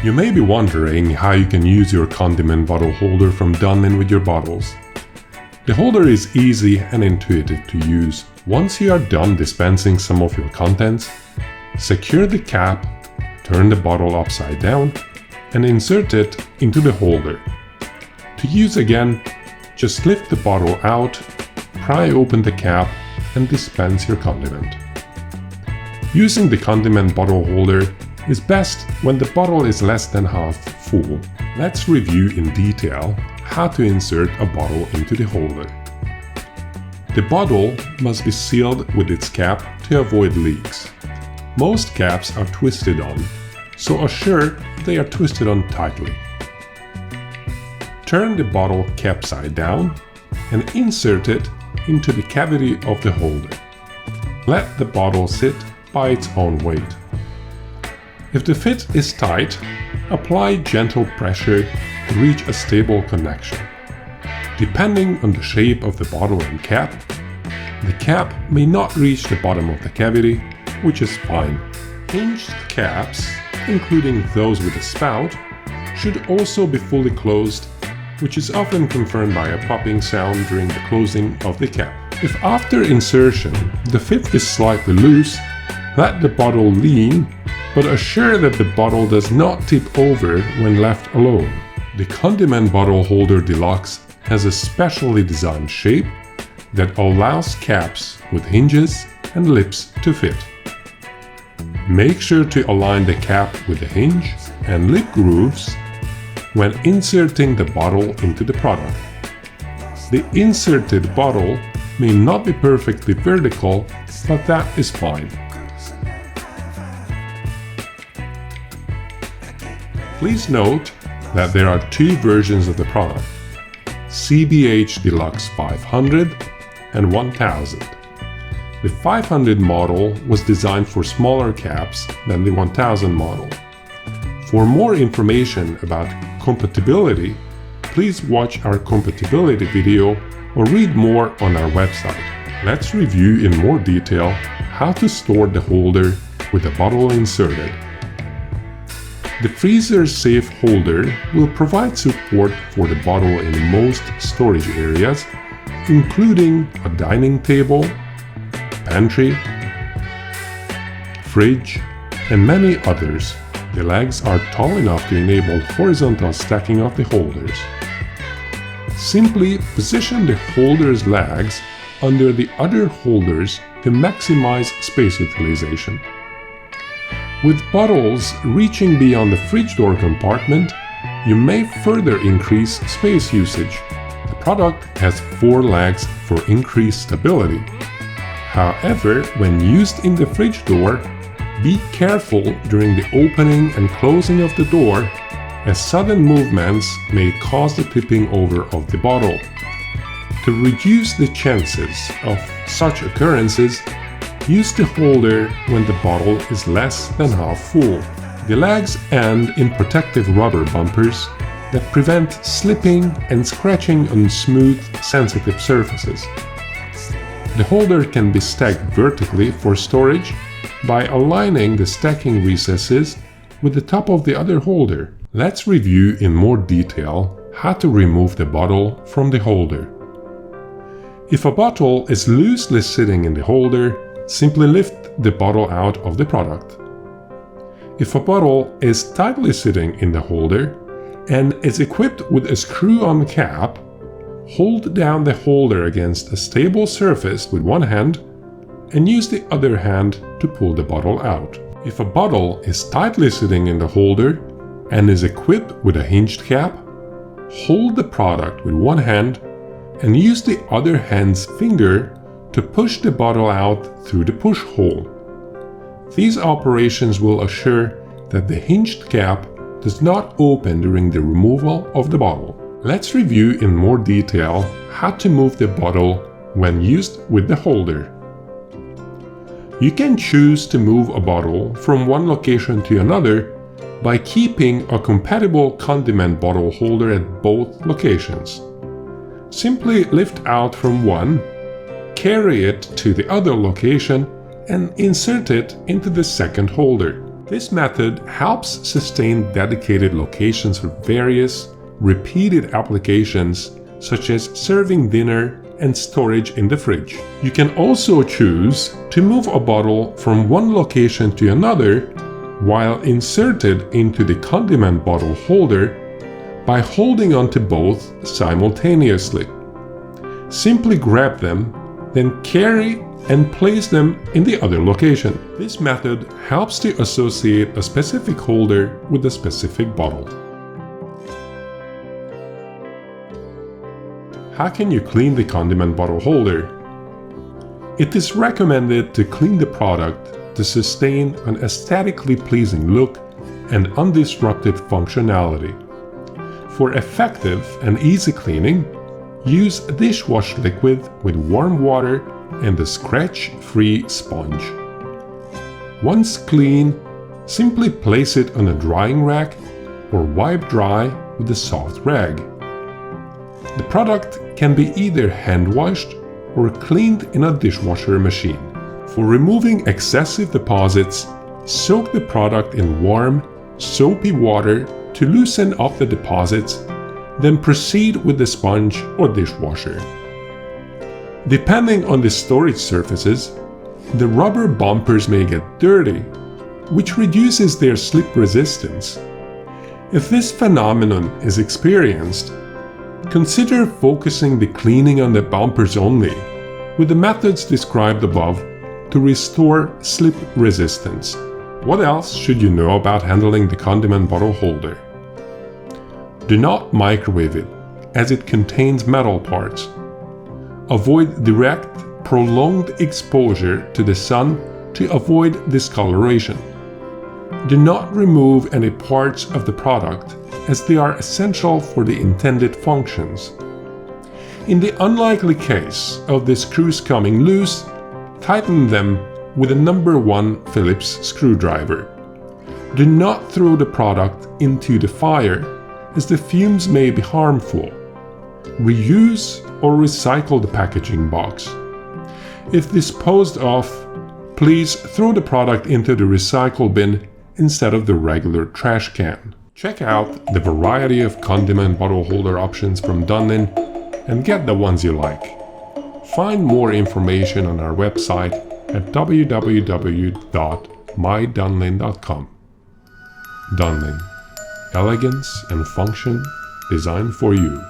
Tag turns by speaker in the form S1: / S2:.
S1: You may be wondering how you can use your condiment bottle holder from Dunmin with your bottles. The holder is easy and intuitive to use. Once you are done dispensing some of your contents, secure the cap, turn the bottle upside down, and insert it into the holder. To use again, just lift the bottle out, pry open the cap, and dispense your condiment. Using the condiment bottle holder is best when the bottle is less than half full. Let's review in detail how to insert a bottle into the holder. The bottle must be sealed with its cap to avoid leaks. Most caps are twisted on, so assure they are twisted on tightly. Turn the bottle cap side down and insert it into the cavity of the holder. Let the bottle sit by its own weight. If the fit is tight, apply gentle pressure to reach a stable connection. Depending on the shape of the bottle and cap, the cap may not reach the bottom of the cavity, which is fine. Hinged caps, including those with a spout, should also be fully closed, which is often confirmed by a popping sound during the closing of the cap. If after insertion the fit is slightly loose, let the bottle lean, but assure that the bottle does not tip over when left alone. The Condiment Bottle Holder Deluxe has a specially designed shape that allows caps with hinges and lips to fit. Make sure to align the cap with the hinge and lip grooves when inserting the bottle into the product. The inserted bottle may not be perfectly vertical, but that is fine. Please note that there are two versions of the product, CBH Deluxe 500 and 1000. The 500 model was designed for smaller caps than the 1000 model. For more information about compatibility, please watch our compatibility video or read more on our website. Let's review in more detail how to store the holder with the bottle inserted. The freezer-safe holder will provide support for the bottle in most storage areas, including a dining table, pantry, fridge, and many others. The legs are tall enough to enable horizontal stacking of the holders. Simply position the holder's legs under the other holders to maximize space utilization. With bottles reaching beyond the fridge door compartment, you may further increase space usage. The product has 4 legs for increased stability. However, when used in the fridge door, be careful during the opening and closing of the door, as sudden movements may cause the tipping over of the bottle. To reduce the chances of such occurrences, use the holder when the bottle is less than half full. The legs end in protective rubber bumpers that prevent slipping and scratching on smooth, sensitive surfaces. The holder can be stacked vertically for storage by aligning the stacking recesses with the top of the other holder. Let's review in more detail how to remove the bottle from the holder. If a bottle is loosely sitting in the holder, simply lift the bottle out of the product. If a bottle is tightly sitting in the holder and is equipped with a screw-on cap, hold down the holder against a stable surface with one hand and use the other hand to pull the bottle out. If a bottle is tightly sitting in the holder and is equipped with a hinged cap, hold the product with one hand and use the other hand's finger to push the bottle out through the push hole. These operations will assure that the hinged cap does not open during the removal of the bottle. Let's review in more detail how to move the bottle when used with the holder. You can choose to move a bottle from one location to another by keeping a compatible condiment bottle holder at both locations. Simply lift out from one, carry it to the other location, and insert it into the second holder. This method helps sustain dedicated locations for various, repeated applications such as serving dinner and storage in the fridge. You can also choose to move a bottle from one location to another while inserted into the condiment bottle holder by holding onto both simultaneously. Simply grab them, then carry and place them in the other location. This method helps to associate a specific holder with a specific bottle. How can you clean the condiment bottle holder? It is recommended to clean the product to sustain an aesthetically pleasing look and undisrupted functionality. For effective and easy cleaning, use dishwash liquid with warm water and a scratch-free sponge. Once clean, simply place it on a drying rack or wipe dry with a soft rag. The product can be either hand-washed or cleaned in a dishwasher machine. For removing excessive deposits, soak the product in warm, soapy water to loosen up the deposits, then proceed with the sponge or dishwasher. Depending on the storage surfaces, the rubber bumpers may get dirty, which reduces their slip resistance. If this phenomenon is experienced, consider focusing the cleaning on the bumpers only, with the methods described above to restore slip resistance. What else should you know about handling the condiment bottle holder? Do not microwave it, as it contains metal parts. Avoid direct, prolonged exposure to the sun to avoid discoloration. Do not remove any parts of the product, as they are essential for the intended functions. In the unlikely case of the screws coming loose, tighten them with a number 1 Phillips screwdriver. Do not throw the product into the fire, as the fumes may be harmful. Reuse or recycle the packaging box. If disposed of, please throw the product into the recycle bin instead of the regular trash can. Check out the variety of condiment bottle holder options from Dunlin and get the ones you like. Find more information on our website at www.mydunlin.com. Dunlin. Elegance and function designed for you.